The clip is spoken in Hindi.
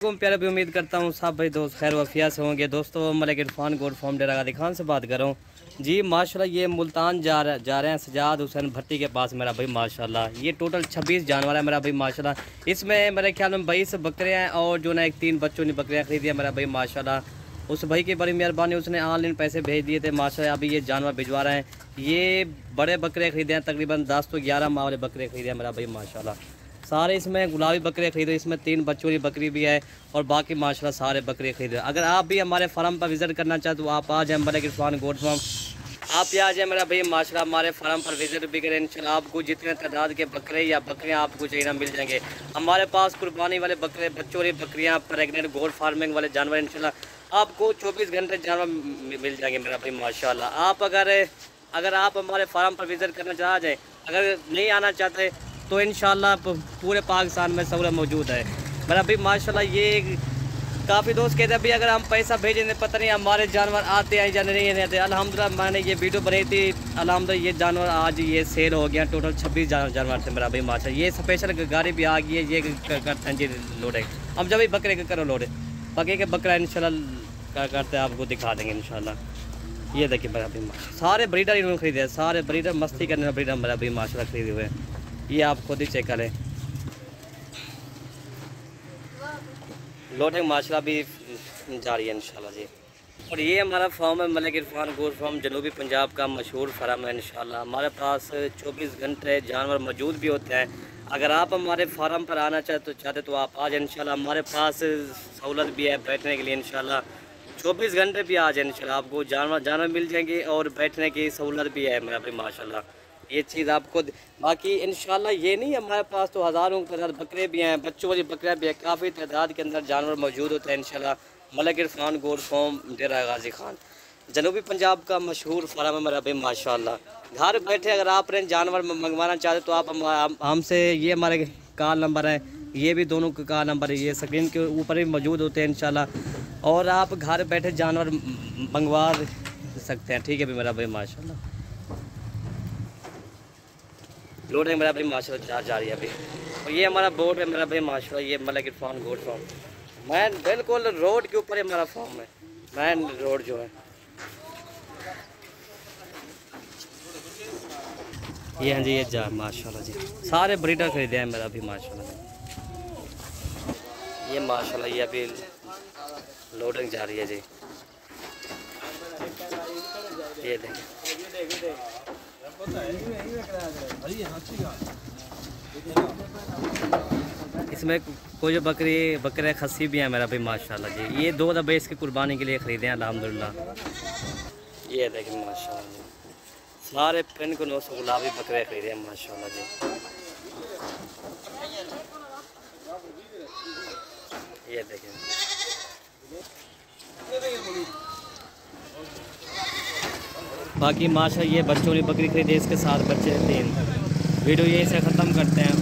प्यारे भी उम्मीद करता हूँ सब भाई दोस्त खैर वफिया से होंगे। दोस्तों मलिक इरफान गोड फॉर्म डेरा गाजी खान से बात कर रहा हूँ जी। माशाल्लाह ये मुल्तान जा रहे हैं सजाद हुसैन भट्टी के पास मेरा भाई माशाल्लाह। ये टोटल 26 जानवर है मेरा भाई माशाल्लाह। इसमें मेरे ख्याल में 22 बकरे हैं और जो ना एक 3 बच्चों ने बकरियाँ खरीदी है मेरा भाई माशाल्लाह। उस भाई की बड़ी मेहरबानी, उसने ऑनलाइन पैसे भेज दिए थे माशाल्लाह। अभी ये जानवर भिजवा रहे हैं। ये बड़े बकरे खरीदे हैं, तकरीबन 10 तो 11 माह वाले बकरे खरीदे हैं मेरा भाई माशाल्लाह। सारे इसमें गुलाबी बकरे खरीदे, इसमें 3 बच्चों की बकरी भी है और बाकी माशाल्लाह सारे बकरे खरीदे। अगर आप भी हमारे फार्म पर विज़िट करना चाहते तो आप आ जाए मलिक इरफान गोड फार्म। आप यहाँ आ जाए मेरा भाई माशाल्लाह, हमारे फार्म पर विज़िट भी करें इंशाल्लाह। आपको जितने तादाद के बकरे या बकरियाँ आपको चाहिए ना मिल जाएंगे। हमारे पास कुर्बानी वाले बकरे, बच्चों वाली बकरियाँ, प्रेगनेंट गोड फार्मिंग वाले जानवर इंशाल्लाह आपको 24 घंटे जानवर मिल जाएंगे मेरा भाई माशाल्लाह। आप अगर आप हमारे फार्म पर विज़िट करना चाह जाए, अगर नहीं आना चाहते तो इंशाल्लाह पूरे पाकिस्तान में सहूलत मौजूद है मेरा भाई माशाल्लाह। ये काफ़ी दोस्त कहते हैं भाई अगर हम पैसा भेजें पता नहीं हमारे जानवर आते हैं या नहीं आते। अल्हम्दुलिल्लाह मैंने ये वीडियो बनाई थी, अल्हम्दुलिल्लाह ये जानवर आज ये सेल हो गया। टोटल 26 जानवर थे मेरा भाई माशाल्लाह। ये स्पेशल गाड़ी भी आ गई है, ये करते हैं जी लोड है। हम जब भी बकरे का करो लोड बकरे के बकरा इंशाल्लाह क्या करते हैं आपको दिखा देंगे इंशाल्लाह। ये देखिए मेरा भाई माशा सारे ब्रीडर इन्होंने खरीदे, सारे ब्रीडर मस्ती करने वाले ब्रीडर मेरा भाई माशाल्लाह खरीदे हुए हैं। ये आप खुद ही चेक करें। लोडिंग माशाल्लाह भी जा रही है इंशाल्लाह जी। और ये हमारा फार्म है मलिक इरफान गोड फार्म, जनूबी पंजाब का मशहूर फार्म है इंशाल्लाह। हमारे पास 24 घंटे जानवर मौजूद भी होते हैं। अगर आप हमारे फार्म पर आना चाहते तो आप आ जाए इंशाल्लाह। हमारे पास सहूलत भी है बैठने के लिए इंशाल्लाह। 24 घंटे भी आ जाए इंशाल्लाह, आपको जानवर मिल जाएंगे और बैठने की सहूलत भी है मेरा भाई माशाल्लाह। ये चीज़ आपको बाकी इंशाल्लाह ये नहीं, हमारे पास तो हज़ारों की तादाद बकरे भी हैं, बच्चों वाली बकरियाँ भी हैं, काफ़ी तादाद के अंदर जानवर मौजूद होते हैं इंशाल्लाह। मलिक इरफान गोड फार्म डेरा गाजी खान जनूबी पंजाब का मशहूर फार्म है मेरा भाई माशाल्लाह। घर बैठे अगर आप जानवर मंगवाना चाहते तो आप हमसे, ये हमारे कॉल नंबर है, ये भी दोनों का कॉल नंबर है, ये स्क्रीन के ऊपर भी मौजूद होते हैं इंशाल्लाह। और आप घर बैठे जानवर मंगवा सकते हैं, ठीक है भी मेरा भाई माशाल्लाह। लोडिंग मेरा भाई माशाल्लाह जा रही है अभी। और ये हमारा बोर्ड है मेरा भाई माशाल्लाह, ये मलिक इरफान गोड फार्म मैन बिल्कुल रोड के ऊपर ही हमारा फार्म है, मैन रोड जो है। ये हाँ जी, ये जा माशाल्लाह जी सारे ब्रीडर खरीदे हैं मेरा भी माशाल्लाह। ये माशाल्लाह ये अभी लोडिंग जा रही है जी। ये देखें इसमें कोई बकरे खस्सी भी हैं मेरा भाई माशाल्लाह जी। ये 2 दफ़े इसकी कुर्बानी के लिए ख़रीदे हैं अल्हम्दुलिल्लाह। ये देखें माशाल्लाह जी सारे पिन को 900 गुलाबी बकरे खरीदे हैं माशाल्लाह जी। ये देखें बाकी माशाल्लाह ये बच्चों ने बकरी खरीदी, इसके साथ बच्चे 3। वीडियो यहीं से ख़त्म करते हैं।